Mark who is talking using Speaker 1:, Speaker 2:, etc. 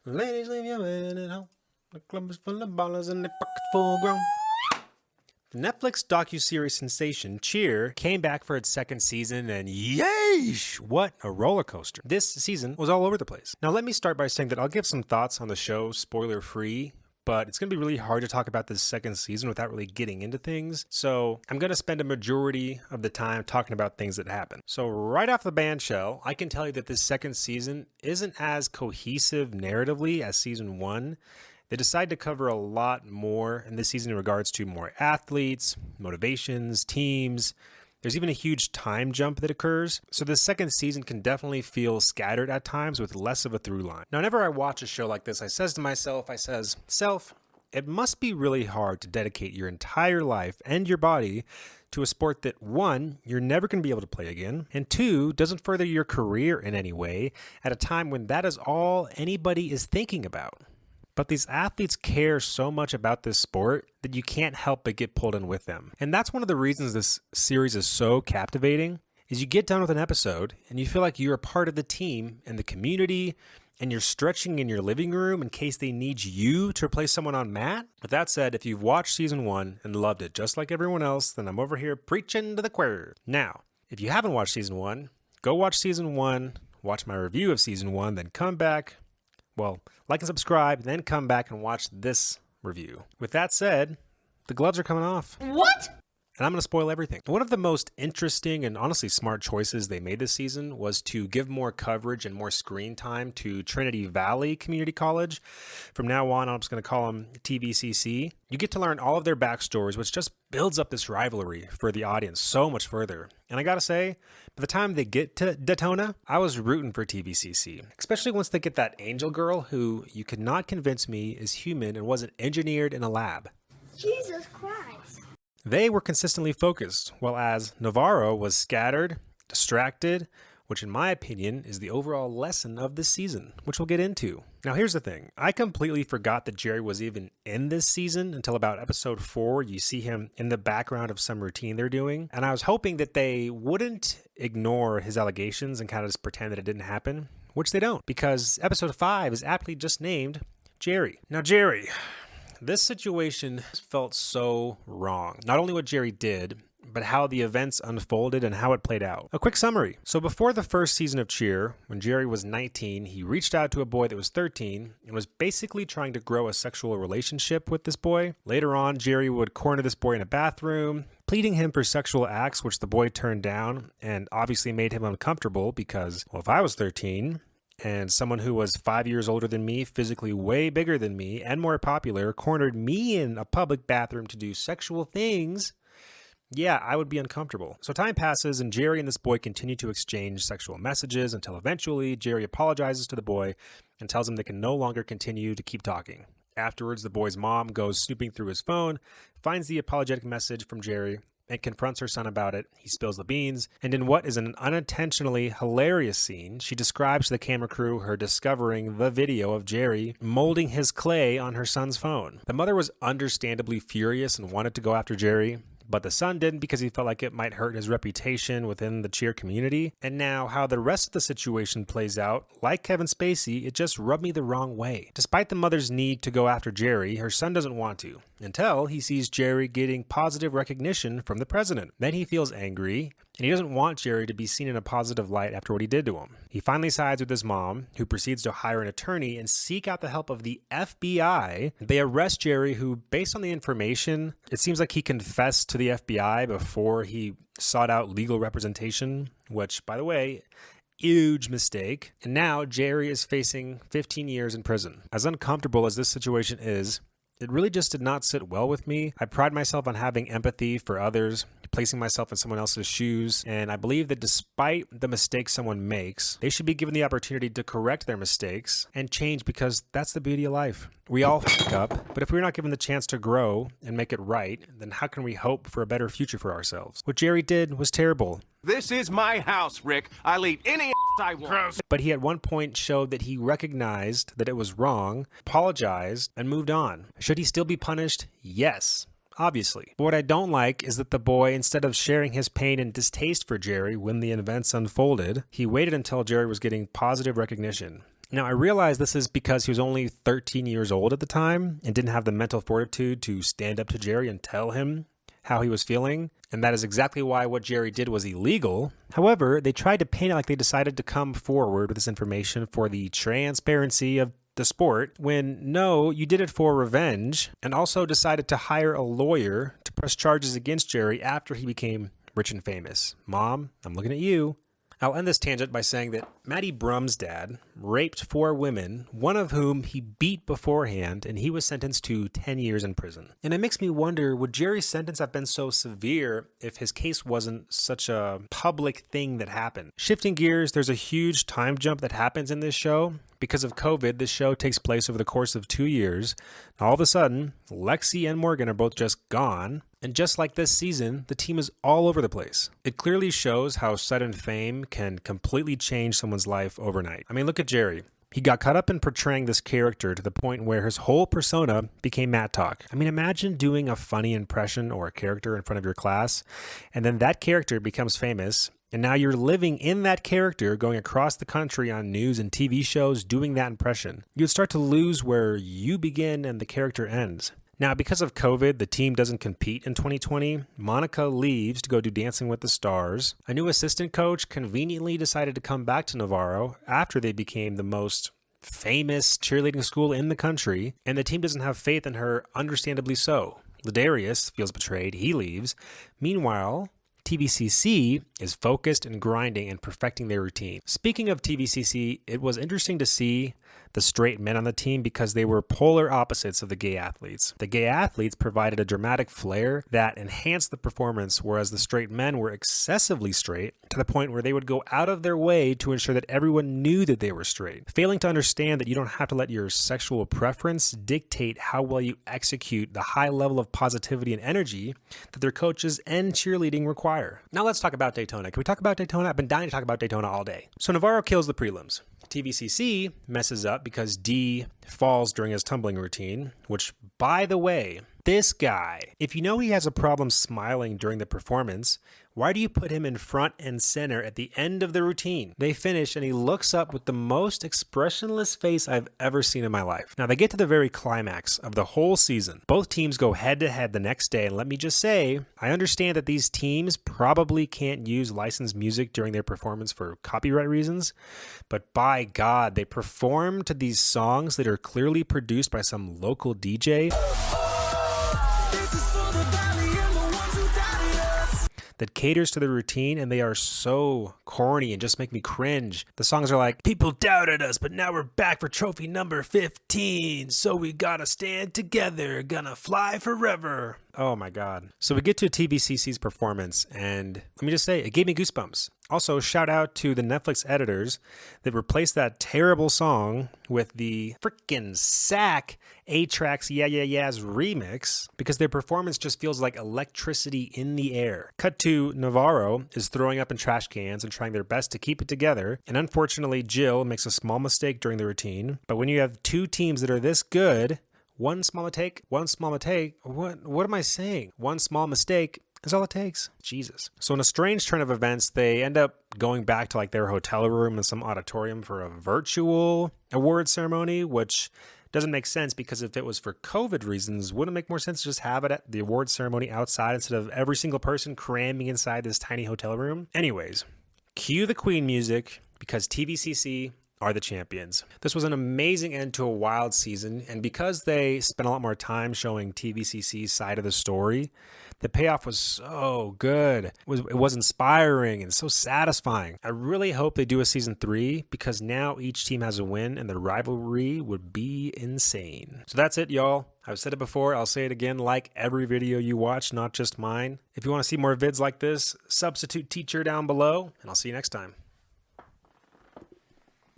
Speaker 1: Ladies, leave your man at home. The club is full of ballers and the pockets full grown. The Netflix docuseries sensation Cheer came back for its second season, and yeesh, what a roller coaster. This season was all over the place. Now let me start by saying that I'll give some thoughts on the show spoiler free, but it's going to be really hard to talk about this second season without really getting into things. So I'm going to spend a majority of the time talking about things that happen. So right off the bandshell, I can tell you that this second season isn't as cohesive narratively as season one. They decide to cover a lot more in this season in regards to more athletes, motivations, teams. There's even a huge time jump that occurs. So the second season can definitely feel scattered at times with less of a through line. Now, whenever I watch a show like this, I says to myself, Self, it must be really hard to dedicate your entire life and your body to a sport that, one, you're never going to be able to play again, and two, doesn't further your career in any way at a time when that is all anybody is thinking about. But these athletes care so much about this sport that you can't help but get pulled in with them. And that's one of the reasons this series is so captivating, is you get done with an episode and you feel like you're a part of the team and the community, and you're stretching in your living room in case they need you to replace someone on mat. With that said, if you've watched season one and loved it just like everyone else, then I'm over here preaching to the choir. Now, if you haven't watched season one, go watch season one, watch my review of season one, then come back. Well, like and subscribe, then come back and watch this review. With that said, the gloves are coming off.
Speaker 2: What?
Speaker 1: And I'm going to spoil everything. One of the most interesting and honestly smart choices they made this season was to give more coverage and more screen time to Trinity Valley Community College. From now on, I'm just going to call them TVCC. You get to learn all of their backstories, which just builds up this rivalry for the audience so much further. And I got to say, by the time they get to Daytona, I was rooting for TVCC, especially once they get that angel girl who you could not convince me is human and wasn't engineered in a lab.
Speaker 2: Jesus Christ.
Speaker 1: They were consistently focused, while as Navarro was scattered, distracted, which in my opinion is the overall lesson of this season, which we'll get into. Now here's the thing, I completely forgot that Jerry was even in this season until about episode 4. You see him in the background of some routine they're doing, and I was hoping that they wouldn't ignore his allegations and kind of just pretend that it didn't happen, which they don't, because episode 5 is aptly just named Jerry. Now Jerry, this situation felt so wrong. Not only what Jerry did, but how the events unfolded and how it played out. A quick summary. So before the first season of Cheer, when Jerry was 19, he reached out to a boy that was 13 and was basically trying to grow a sexual relationship with this boy. Later on, Jerry would corner this boy in a bathroom, pleading him for sexual acts, which the boy turned down and obviously made him uncomfortable because, well, if I was 13... and someone who was 5 years older than me, physically way bigger than me, and more popular, cornered me in a public bathroom to do sexual things, yeah, I would be uncomfortable. So time passes, and Jerry and this boy continue to exchange sexual messages until eventually Jerry apologizes to the boy and tells him they can no longer continue to keep talking. Afterwards, the boy's mom goes snooping through his phone, finds the apologetic message from Jerry, and confronts her son about it. He spills the beans, and in what is an unintentionally hilarious scene, she describes to the camera crew her discovering the video of Jerry molding his clay on her son's phone. The mother was understandably furious and wanted to go after Jerry, but the son didn't because he felt like it might hurt his reputation within the cheer community. And now, how the rest of the situation plays out, like Kevin Spacey, it just rubbed me the wrong way. Despite the mother's need to go after Jerry, her son doesn't want to, until he sees Jerry getting positive recognition from the president. Then he feels angry, and he doesn't want Jerry to be seen in a positive light after what he did to him. He finally sides with his mom, who proceeds to hire an attorney and seek out the help of the FBI. They arrest Jerry, who, based on the information, it seems like he confessed to the FBI before he sought out legal representation, which, by the way, huge mistake. And now Jerry is facing 15 years in prison. As uncomfortable as this situation is, it really just did not sit well with me. I pride myself on having empathy for others, placing myself in someone else's shoes, and I believe that despite the mistakes someone makes, they should be given the opportunity to correct their mistakes and change, because that's the beauty of life. We all fuck up, but if we're not given the chance to grow and make it right, then how can we hope for a better future for ourselves? What Jerry did was terrible.
Speaker 3: This is my house, Rick. I'll eat any I want.
Speaker 1: But he at one point showed that he recognized that it was wrong, apologized, and moved on. Should he still be punished? Yes. Obviously. But what I don't like is that the boy, instead of sharing his pain and distaste for Jerry when the events unfolded, he waited until Jerry was getting positive recognition. Now, I realize this is because he was only 13 years old at the time and didn't have the mental fortitude to stand up to Jerry and tell him how he was feeling, and that is exactly why what Jerry did was illegal. However, they tried to paint it like they decided to come forward with this information for the transparency of the sport, when no, you did it for revenge, and also decided to hire a lawyer to press charges against Jerry after he became rich and famous. Mom, I'm looking at you. I'll end this tangent by saying that Matty Brum's dad raped 4 women, one of whom he beat beforehand, and he was sentenced to 10 years in prison. And it makes me wonder, would Jerry's sentence have been so severe if his case wasn't such a public thing that happened? Shifting gears, there's a huge time jump that happens in this show. Because of COVID, this show takes place over the course of 2 years. All of a sudden, Lexi and Morgan are both just gone. And just like this season, the team is all over the place. It clearly shows how sudden fame can completely change someone's life overnight. I mean, look at Jerry. He got caught up in portraying this character to the point where his whole persona became Matt Talk. I mean, imagine doing a funny impression or a character in front of your class, and then that character becomes famous, and now you're living in that character, going across the country on news and TV shows, doing that impression. You'd start to lose where you begin and the character ends. Now, because of COVID, the team doesn't compete in 2020. Monica leaves to go do Dancing with the Stars. A new assistant coach conveniently decided to come back to Navarro after they became the most famous cheerleading school in the country, and the team doesn't have faith in her, understandably so. Ladarius feels betrayed. He leaves. Meanwhile, TVCC is focused and grinding and perfecting their routine. Speaking of TVCC, it was interesting to see the straight men on the team because they were polar opposites of the gay athletes. The gay athletes provided a dramatic flair that enhanced the performance, whereas the straight men were excessively straight to the point where they would go out of their way to ensure that everyone knew that they were straight, failing to understand that you don't have to let your sexual preference dictate how well you execute the high level of positivity and energy that their coaches and cheerleading require. Now let's talk about Daytona. Can we talk about Daytona? I've been dying to talk about Daytona all day. So Navarro kills the prelims. TVCC messes up because D falls during his tumbling routine, which, by the way, this guy, if you know he has a problem smiling during the performance, why do you put him in front and center at the end of the routine? They finish and he looks up with the most expressionless face I've ever seen in my life. Now they get to the very climax of the whole season. Both teams go head to head the next day, and let me just say, I understand that these teams probably can't use licensed music during their performance for copyright reasons, but by God, they perform to these songs that are clearly produced by some local DJ. That caters to the routine, and they are so corny and just make me cringe. The songs are like, people doubted us, but now we're back for trophy number 15, so we gotta stand together, gonna fly forever. Oh my God. So we get to TVCC's performance, and let me just say, it gave me goosebumps. Also, shout out to the Netflix editors that replaced that terrible song with the freaking sack A-Track's Yeah Yeah Yeah's remix, because their performance just feels like electricity in the air. Cut to Navarro is throwing up in trash cans and trying their best to keep it together, and unfortunately Jill makes a small mistake during the routine. But when you have two teams that are this good, one small mistake, what am I saying? One small mistake is all it takes. Jesus. So in a strange turn of events, they end up going back to like their hotel room in some auditorium for a virtual award ceremony, which doesn't make sense because if it was for COVID reasons, wouldn't it make more sense to just have it at the award ceremony outside instead of every single person cramming inside this tiny hotel room? Anyways, cue the Queen music because TVCC are the champions. This was an amazing end to a wild season, and because they spent a lot more time showing TVCC's side of the story, the payoff was so good. It was inspiring and so satisfying. I really hope they do a season 3 because now each team has a win and the rivalry would be insane. So that's it, y'all. I've said it before, I'll say it again, like every video you watch, not just mine. If you want to see more vids like this, substitute teacher down below, and I'll see you next time.